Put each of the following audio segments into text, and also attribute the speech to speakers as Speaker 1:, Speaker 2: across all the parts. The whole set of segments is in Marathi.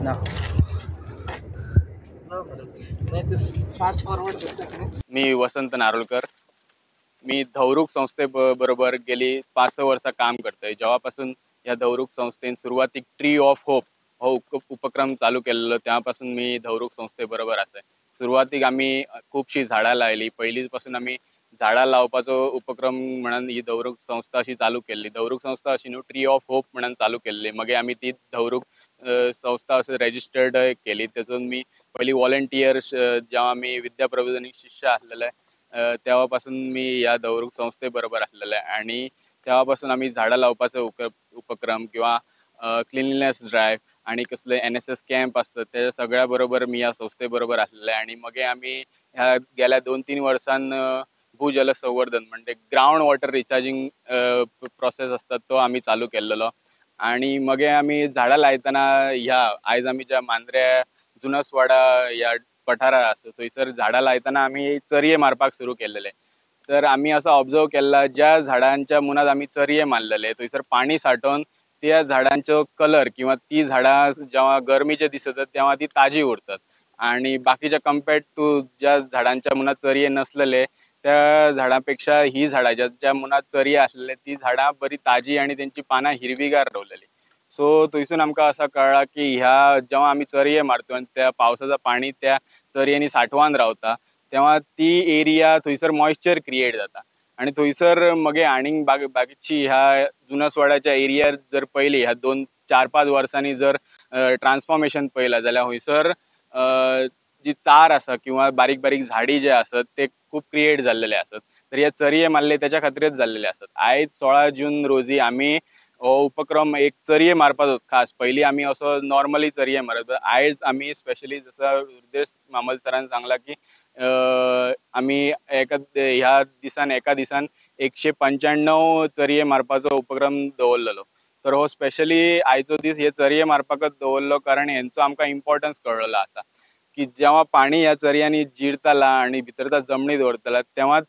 Speaker 1: ना फास्ट फॉरवर्ड.
Speaker 2: मी वसंत नारोलकर. मी धौरुक बरोबर गेली 5-6 वर्ष काम करतोय. जेव्हापासून या धौरुक संस्थेन सुरुवातीक ट्री ऑफ होप हो उपक्रम चालू केलेलो तेव्हापासून मी धौरुक संस्थेबरोबर आसा. सुरुवातीक आम्ही खूपशी झाडां लायली. पहिलीपासून आम्ही झाडां लावपाचो उपक्रम म्हणून ही धौरुक संस्था अशी चालू केल्ली. धौरुक संस्था अशी न्हू ट्री ऑफ होप म्हणून चालू केल्ली. मगे आम्ही ती धौरुक संस्था असं रजिस्टर्ड केली. त्यातून मी पहिली व्हॉलंटियर्स जेव्हा मी विद्याप्रबोधिनी शिष्य असलेले तेव्हापासून मी या धौरुक संस्थेबरोबर असलेले आणि तेव्हापासून आम्ही झाडां लावपाचो उपक्रम किंवा क्लिनलीनेस ड्राईव्ह आणि कसले NSS कॅम्प असतात त्या सगळ्या बरोबर मी या संस्थेबरोबर असलेले आणि मगे आम्ही ह्या गेल्या 2-3 वर्षान भूजल संवर्धन म्हणजे ग्राउंड वॉटर रिचार्जिंग प्रोसेस असतात तो आम्ही चालू केलेलो आणि मगे आम्ही झाडां लायतना आयज आम्ही ज्या मांद्र्या जुनसवाडा या पठारा असतो थंयसर झाडां लायतना आम्ही चरये मारपाक सुरू केलेले. तर आम्ही असं ऑब्झर्व केला ज्या झाडांच्या मुनात आम्ही चरये मारलेले थंयसर पाणी साठवून त्या झाडांचो कलर किंवा ती झाडां जेव्हा गरमीचे दीस येतात तेव्हा ती ताजी उरतात आणि बाकीच्या कम्पेअर्ड टू ज्या झाडांच्या मुनात चरये नसलेले त्या झाडांपेक्षा ही झाडां ज्या मुनात चरये असलेले ती झाडां बरी ताजी आणि त्यांची पानां हिरवीगार रावलेली. सो थंयसून आमकां असा कळला की जेव्हा आम्ही चरये मारतो आणि त्या पावसाचं पाणी त्या चरयेनी साठवान रावता तेव्हा ती एरिया थंयसर मॉइश्चर क्रिएट जाता आणि थंयसर मगे आनीक बाकीची ह्या जुनसवाड्याच्या एरियार जर पयली ह्या 2-4-5 वर्सांनी जर ट्रान्सफॉर्मेशन पयला जाल्यार हयसर जी चार आसा किंवा बारीक बारीक झाडी जे असत ते खूप क्रिएट जाल्लेले असत. तर हे चरये मारले त्याच्या खातीरच जाल्लेले असत. आयज 16 जून रोजी आम्ही हो उपक्रम एक चरये मारपाचो खास. पहिली आम्ही असो नॉर्मली चरये मारत आयज आम्ही स्पेशली जसं रुद्रेश मामल सरान सांगला की आम्ही ह्या दिसान एका दिसान 195 चरये मारपाचो उपक्रम दवरलेलो. तर हो स्पेशली आयचो दीस हे चरये मारपाकच दवरलो कारण हेंचो आमकां इम्पॉर्टन्स कळलेलो आसा की जेव्हा पाणी ह्या चरयांनी जिरतला आणि भितर जमनीत दवरतला तेव्हा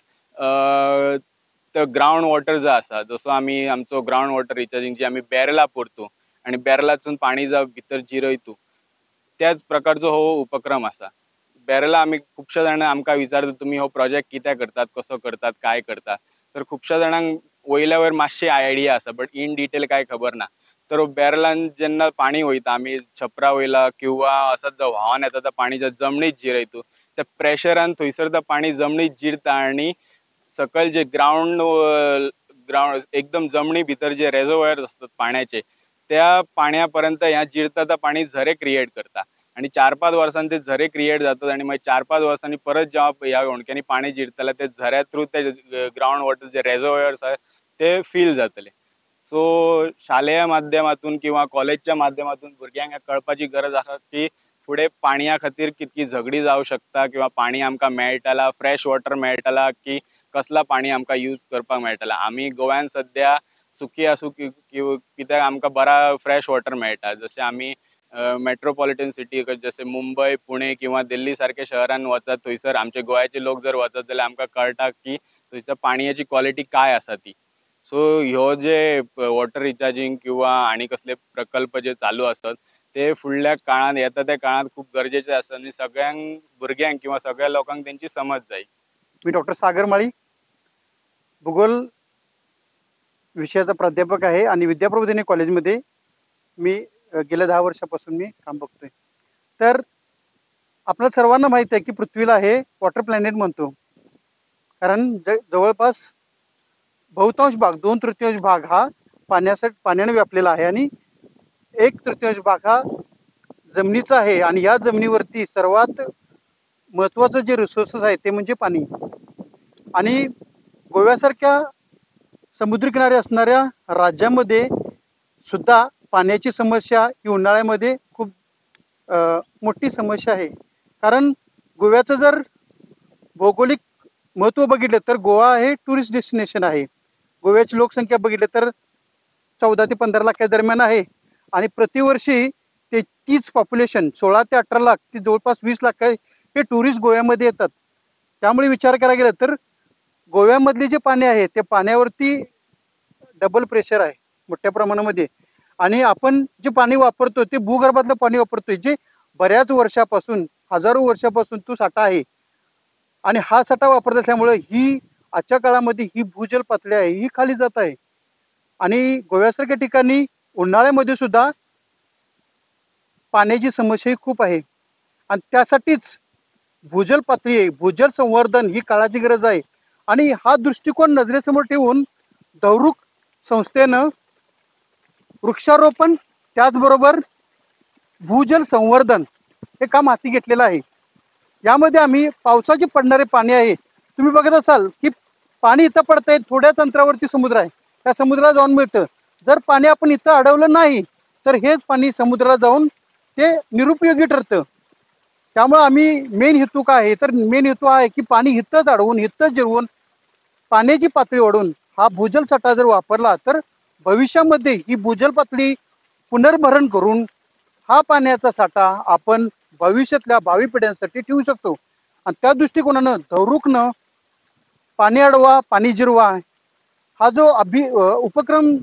Speaker 2: तो ग्राउंड वॉटर जो आसा जसो आम्ही आमचो ग्राउंड वॉटर रिचार्जिंग जी आम्ही बॅरला पोरतू आणि बॅरलासून पाणी जा भितर जिरयतू त्याच प्रकारचो हो उपक्रम आसा. बॅरला आम्ही खुबश्या जाणां आमकां विचारता तुम्ही हो प्रोजेक्ट कित्याक करतात, कसो करतात, काय करतात. तर खुबश्या जाणांक वयल्या वयर मातशी आयडिया आसा बट इन डिटेल काय खबर ना. तर बॅरलान जेन्ना पाणी वयता आम्ही छपरा वयला किंवा असत जो व्हांवन येता त्या पाणी जमनीत जिरयतू त्या प्रेशरान थंयसर त्या पाणी जमनीत जिरता आणि सकयल जे ग्राउंड एकदम जमनी भितर जे रेझर्वॉयर्स असतात पाण्याचे त्या पाण्यापर्यंत ह्या जिरता त्या पाणी झरे क्रिएट करता आणि 4-5 वर्सांनी ते झरे क्रिएट जातात आणि मागीर 4-5 वर्सांनी परत जेव्हा ह्या होणक्यांनी पाणी जिरतले ते झऱ्या थ्रू ते ग्राउंड वॉटर जे रेझर्वॉयर्स आहेत ते फील जातले. सो शालेय माध्यमातून किंवा कॉलेजच्या माध्यमातून भुरग्यांक कळपाची गरज आसा की फुडें पाणया खातीर कितकी झगडी जावं शकता किंवा पाणी आमकां मेळटला फ्रेश वॉटर मेळटला की कसला पाणी आमकां यूज करपाक मेळटला. आम्ही गोव्यान सध्या सुखी आसूं कित्याक आमकां बरा फ्रेश वॉटर मेळटा. जशें आम्ही मेट्रोपॉलिटन सिटी जसे मुंबई पुणे किंवा दिल्ली सारख्या शहरान वचत थंयसर आमचे गोंयचे लोक जर वचत जाल्यार आमकां कळटा की थंयसर पाणयाची क्वॉलिटी काय आसा ती. सो ह्यो जे वॉटर रिचार्जिंग किंवा आनी कसले प्रकल्प जे चालू असतात ते फुडल्या काळात येता त्या काळात खूप गरजेचे असतात आणि सगळ्यांक भुरग्यांक किंवा सगळ्या लोकांक त्यांची समज जाय.
Speaker 1: मी डॉक्टर सागर माळी भूगोल विषयाचा प्राध्यापक आहे आणि विद्याप्रबोधिनी कॉलेजमध्ये मी गेल्या 10 वर्षापासून मी काम बघतोय. तर आपल्या सर्वांना माहिती आहे की पृथ्वीला हे वॉटर प्लॅनेट म्हणतो कारण जवळपास बहुतांश भाग 2/3 भाग हा पाण्याने व्यापलेला आहे आणि 1/3 भाग हा जमिनीचा आहे आणि या जमिनीवरती सर्वात महत्वाचं जे रिसोर्सेस आहे ते म्हणजे पाणी. आणि गोव्यासारख्या समुद्रकिनारी असणाऱ्या राज्यामध्ये सुद्धा पाण्याची समस्या ही उन्हाळ्यामध्ये खूप मोठी समस्या आहे. कारण गोव्याचं जर भौगोलिक महत्त्व बघितलं तर गोवा हे टुरिस्ट डेस्टिनेशन आहे. गोव्याची लोकसंख्या बघितली तर 14 ते 15 लाख दरम्यान आहे आणि प्रतिवर्षी ते तीच पॉप्युलेशन 16 ते 18 लाख ते जवळपास 20 लाख हे टुरिस्ट गोव्यामध्ये येतात. त्यामुळे विचार करायला गेला तर गोव्यामधले जे पाणी आहे ते पाण्यावरती डबल प्रेशर आहे मोठ्या प्रमाणामध्ये आणि आपण जे पाणी वापरतो ते भूगर्भातलं पाणी वापरतोय, जे बऱ्याच वर्षापासून, हजारो वर्षापासून तो साठा आहे. आणि हा साठा वापरत असल्यामुळे ही आजच्या काळामध्ये ही भूजल पातळी आहे ही खाली जात आहे. आणि गोव्यासारख्या ठिकाणी उन्हाळ्यामध्ये सुद्धा पाण्याची समस्या ही खूप आहे. आणि त्यासाठीच भूजल पातळी आहे, भूजल संवर्धन ही काळाची गरज आहे. आणि हा दृष्टिकोन नजरेसमोर ठेवून दौरुक संस्थेनं वृक्षारोपण त्याचबरोबर भूजल संवर्धन हे काम हाती घेतलेलं आहे. यामध्ये आम्ही पावसाचे पडणारे पाणी आहे, तुम्ही बघत असाल की पाणी इथं पडतंय, थोड्याच अंतरावरती समुद्र आहे, त्या समुद्राला जाऊन मिळतं. जर पाणी आपण इथं अडवलं नाही तर हेच पाणी समुद्राला जाऊन ते निरुपयोगी ठरतं. त्यामुळे आम्ही मेन हेतू काय आहे तर मेन हेतू आहे की पाणी इथंच अडवून इथंच जिरवून पाण्याची पातळी वाढवून हा भूजल साठा जर वापरला तर भविष्यामध्ये ही भूजल पातळी पुनर्भरण करून हा पाण्याचा साठा आपण भविष्यातल्या भावी पिढ्यांसाठी ठेवू शकतो. आणि त्या दृष्टिकोनानं दौरुकनं पाणी अडवा पाणी जिरवा हा जो उपक्रम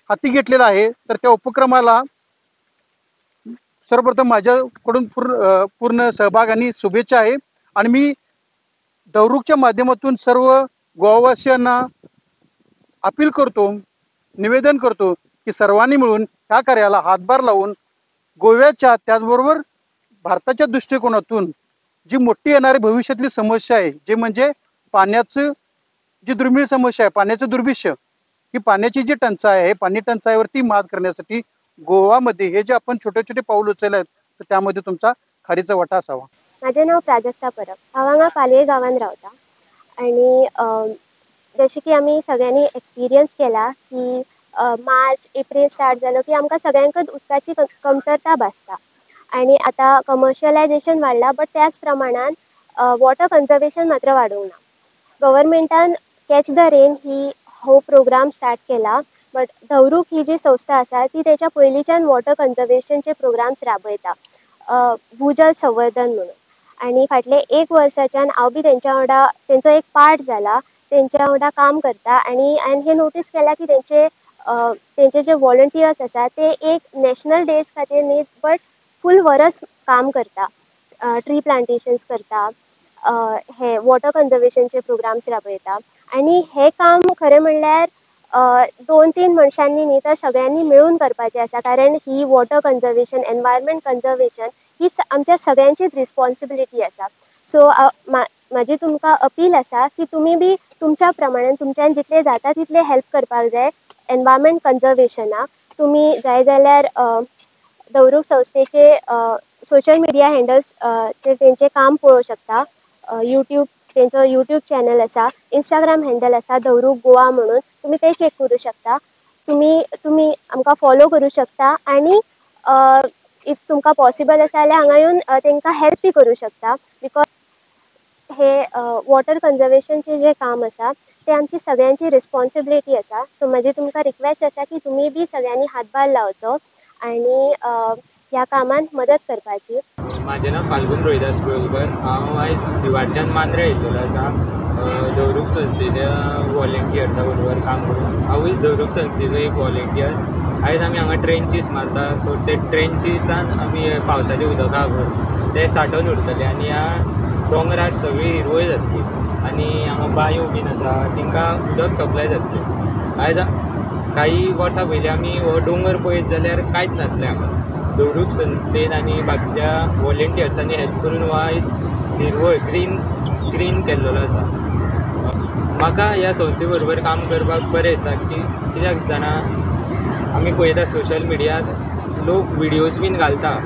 Speaker 1: हाती घेतलेला आहे तर त्या उपक्रमाला सर्वप्रथम माझ्याकडून पूर्ण सहभाग आणि शुभेच्छा आहे. आणि मी दौरुकच्या माध्यमातून सर्व गोवावासियांना अपील करतो, निवेदन करतो की सर्वांनी मिळून ह्या कार्याला हातभार लावून गोव्याच्या त्याचबरोबर भारताच्या दृष्टिकोनातून जी मोठी येणारी भविष्यातली समस्या आहे जे म्हणजे पाण्याचं जी दुर्मिळ समस्या आहे, पाण्याचं दुर्भिक्ष्य, ही पाण्याची जी टंचाई आहे पाणी टंचाईवरती मात करण्यासाठी गोवामध्ये हे जे आपण छोटे छोटे पाऊल उचलले आहेत तर त्यामध्ये तुमचा खारीचा वाटा असावा.
Speaker 3: माझे नाव प्राजक्ता परब, हांव हांगा पालये गांवांत रावता. आणि जशें की आमी सगळ्यांनी एक्सपिरियन्स केला की मार्च एप्रील स्टार्ट जालो की आमकां सगळ्यांकच उदकाची कमतरता भासता. आणि आता कमर्शियलायझेशन वाडला बट त्याच प्रमाणान वॉटर कन्जर्वेशन मात्र वाडूंक ना. गव्हर्मेंटान कॅच द रेन हो प्रोग्राम स्टार्ट केला, बट दौरुक ही जी संस्था आसा ती तेच्या पयलींच्यान वॉटर कन्जर्वेशनचे प्रोग्राम्स राबयता, भूजल संवर्धन म्हणून. आणि फाटले 1 वर्साच्यान हांव बी तेंच्या वांगडा तेंचो एक पार्ट जाला, तेंच्या वांगडा काम करता. आणि हांवें हें नोटीस केलां की तेंचे जे वॉलंटियर्स आसा ते एक नॅशनल डेज खातीर न्ही बट फूल वरस काम करता, ट्री प्लांटेशन्स करता, हे वॉटर कन्जर्वेशनचे प्रोग्राम्स राबयता. आणि हे काम खरें म्हणल्यार 2-3 मनशांनी न्ही तर सगळ्यांनी मिळून करपाचें आसा, कारण ही वॉटर कन्जर्वेशन, एनवायरमेंट कन्जर्वेशन ही आमच्या सगळ्यांचीच रिस्पॉन्सिबिलिटी आसा. सो म्हाजी तुमकां अपील आसा की तुमी बी तुमच्या प्रमाणान तुमच्यान जितले जाता तितले हेल्प करपाक जाय एनवायरमेंट कन्जर्वेशनाक. तुमी जाय जाल्यार दौरुक संस्थेचे सोशल मिडिया हँडल्स तेंचें काम पळोवंक शकता. तेंचो यूट्यूब चॅनल आसा, इंस्टाग्राम हँडल आसा दौरुक गोवा म्हणून, तुमी ते चॅक करूं शकता. तुमी आमकां फॉलो करूं शकता. आणि इफ तुमकां पॉसिबल आसा जाल्यार हांगा येवन तेंकां हेल्पय करूं शकता. बिकॉज हे वॉटर कन्जर्वेशनचें जें काम आसा ते आमची सगळ्यांची रिस्पॉन्सिबिलिटी आसा. सो म्हाजी तुमकां रिक्वेस्ट आसा की तुमी बी सगळ्यांनी हातभार लावचो आणि ह्या कामांत मदत करपाची.
Speaker 4: माझें नाव फाल्गुन रोहिदास पळोलकर. हांव आयज दिवारच्यान मांद्रे येयल्लो आसा दौरुक संस्थेच्या वॉलंटियर्सा बरोबर काम करून. हांवूय दौरुक संस्थेचो एक वॉलंटियर. आयज आमी हांगा ट्रेंचीस मारता. सो ते ट्रेंचीसान आमी पावसाचें उदक आहा ते सांठोवन उरतले आनी ह्या दोंगरार सगळी हिरवळ जातली आनी हांगा बांयो बीन आसा तांकां उदक सप्लाय जातलें. आयज काही वर्सां पयलीं आमी हो दोंगर पळयत जाल्यार कांयच नासलें हांगा. दौरुक संस्थेन आनी बाकीच्या वॉलंटियर्सांनी हेल्प करून हो आयज हिरवळ ग्रीन केल्लो आसा. म्हाका ह्या संस्थे बरोबर काम करपाक बरें दिसता कित्याक जाणा आमी पळयता सोशल मिडियार लोक विडियोज बीन घालता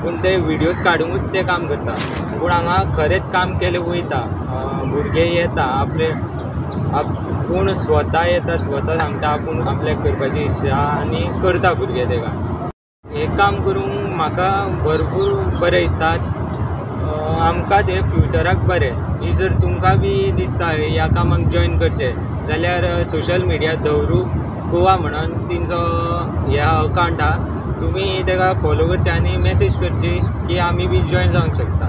Speaker 4: पूण ते विडियोज काडूनच ते काम करता. पूण हांगा खरेंच काम केलें वयता. भुरगे येता आपूण स्वता येता, स्वता सांगता आपूण आपल्याक करपाची इच्छा आनी करता भुरगे तेका. हें काम करूंक म्हाका भरपूर बरें दिसता. आमकां तें फ्युचराक बरें. ही जर तुमकां बी दिसता ह्या कामाक जॉयन करचें जाल्यार सोशल मिडिया दौरुक गोवा म्हणून तेंचो ह्या अकावंट आहा, तुमी तेका फॉलो करचें आनी मॅसेज करची की आमी बी जॉयन जावंक शकता.